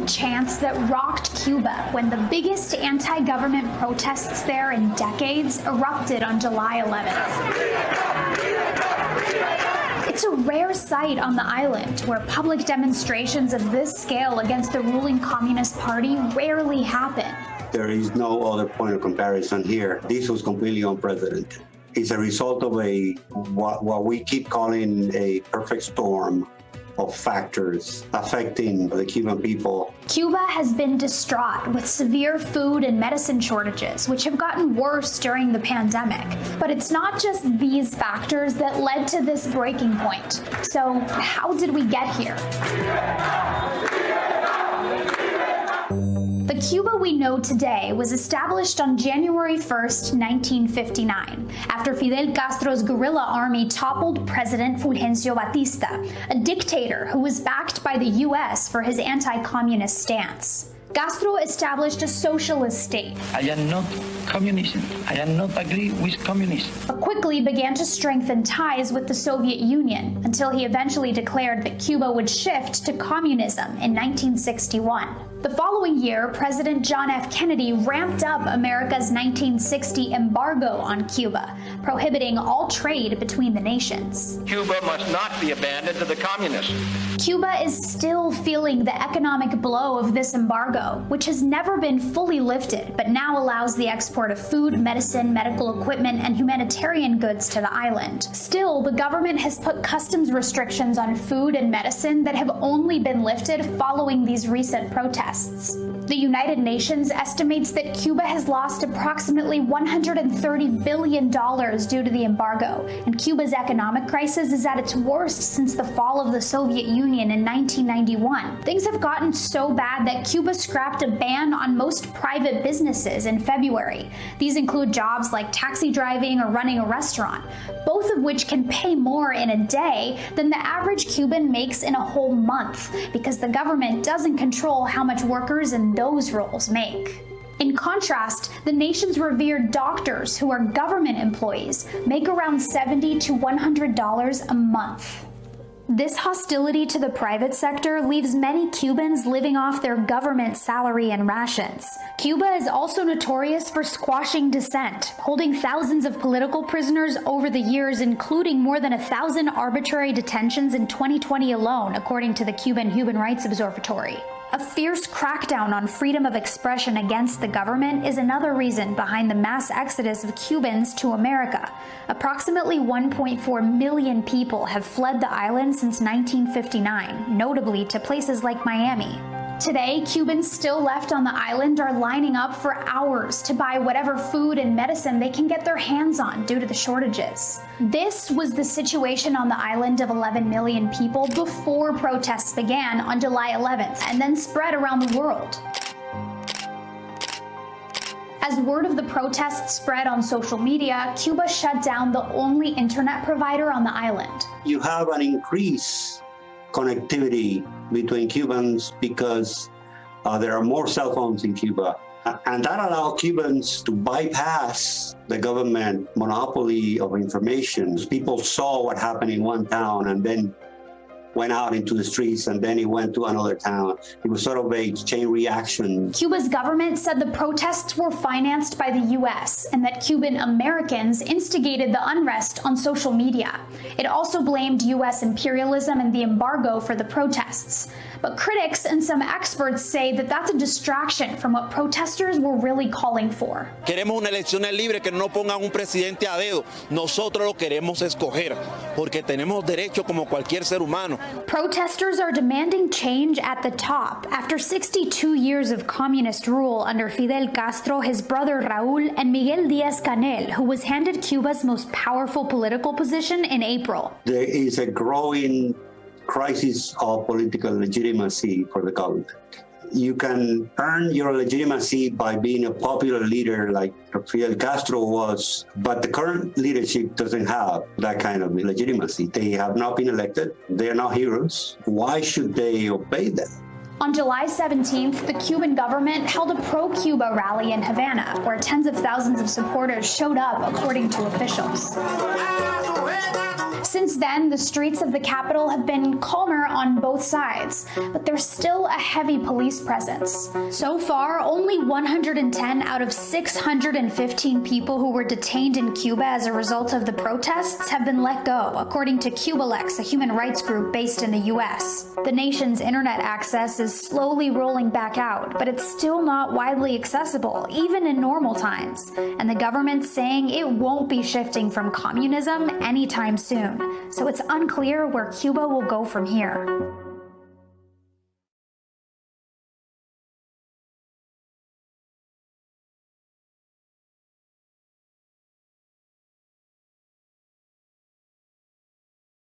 chants that rocked Cuba when the biggest anti-government protests there in decades erupted on July 11th. It's a rare sight on the island where public demonstrations of this scale against the ruling Communist Party rarely happen. There is no other point of comparison here. This was completely unprecedented. It's a result of what we keep calling a perfect storm of factors affecting the Cuban people. Cuba has been distraught with severe food and medicine shortages, which have gotten worse during the pandemic. But it's not just these factors that led to this breaking point. So how did we get here? The Cuba we know today was established on January 1st, 1959, after Fidel Castro's guerrilla army toppled President Fulgencio Batista, a dictator who was backed by the U.S. for his anti-communist stance. Castro established a socialist state. I am not communist. I am not agree with communism. But quickly began to strengthen ties with the Soviet Union until he eventually declared that Cuba would shift to communism in 1961. The following year, President John F. Kennedy ramped up America's 1960 embargo on Cuba, prohibiting all trade between the nations. Cuba must not be abandoned to the communists. Cuba is still feeling the economic blow of this embargo, which has never been fully lifted, but now allows the export of food, medicine, medical equipment, and humanitarian goods to the island. Still, the government has put customs restrictions on food and medicine that have only been lifted following these recent protests. The United Nations estimates that Cuba has lost approximately $130 billion due to the embargo, and Cuba's economic crisis is at its worst since the fall of the Soviet Union in 1991. Things have gotten so bad that Cuba scrapped a ban on most private businesses in February. These include jobs like taxi driving or running a restaurant, both of which can pay more in a day than the average Cuban makes in a whole month, because the government doesn't control how much workers in those roles make. In contrast, the nation's revered doctors, who are government employees, make around $70 to $100 a month. This hostility to the private sector leaves many Cubans living off their government salary and rations. Cuba is also notorious for squashing dissent, holding thousands of political prisoners over the years, including more than 1,000 arbitrary detentions in 2020 alone, according to the Cuban Human Rights Observatory. A fierce crackdown on freedom of expression against the government is another reason behind the mass exodus of Cubans to America. Approximately 1.4 million people have fled the island since 1959, notably to places like Miami. Today, Cubans still left on the island are lining up for hours to buy whatever food and medicine they can get their hands on due to the shortages. This was the situation on the island of 11 million people before protests began on July 11th and then spread around the world. As word of the protests spread on social media, Cuba shut down the only internet provider on the island. You have an increase connectivity between Cubans because there are more cell phones in Cuba. And that allowed Cubans to bypass the government monopoly of information. People saw what happened in one town and then went out into the streets, and then it went to another town. It was sort of a chain reaction. Cuba's government said the protests were financed by the U.S. and that Cuban Americans instigated the unrest on social media. It also blamed U.S. imperialism and the embargo for the protests. But critics and some experts say that that's a distraction from what protesters were really calling for. Queremos una elecciones libres, que no pongan un presidente a dedo. Nosotros lo queremos escoger, porque tenemos derecho como cualquier ser humano. Protesters are demanding change at the top. After 62 years of communist rule under Fidel Castro, his brother Raúl, and Miguel Díaz-Canel, who was handed Cuba's most powerful political position in April. There is a growing crisis of political legitimacy for the government. You can earn your legitimacy by being a popular leader like Fidel Castro was, but the current leadership doesn't have that kind of legitimacy. They have not been elected. They are not heroes. Why should they obey them? On July 17th, the Cuban government held a pro-Cuba rally in Havana, where tens of thousands of supporters showed up, according to officials. Since Since then, the streets of the capital have been calmer on both sides, but there's still a heavy police presence. So far, only 110 out of 615 people who were detained in Cuba as a result of the protests have been let go, according to Cubalex, a human rights group based in the US. The nation's internet access is slowly rolling back out, but it's still not widely accessible, even in normal times. And the government's saying it won't be shifting from communism anytime soon. So it's unclear where Cuba will go from here.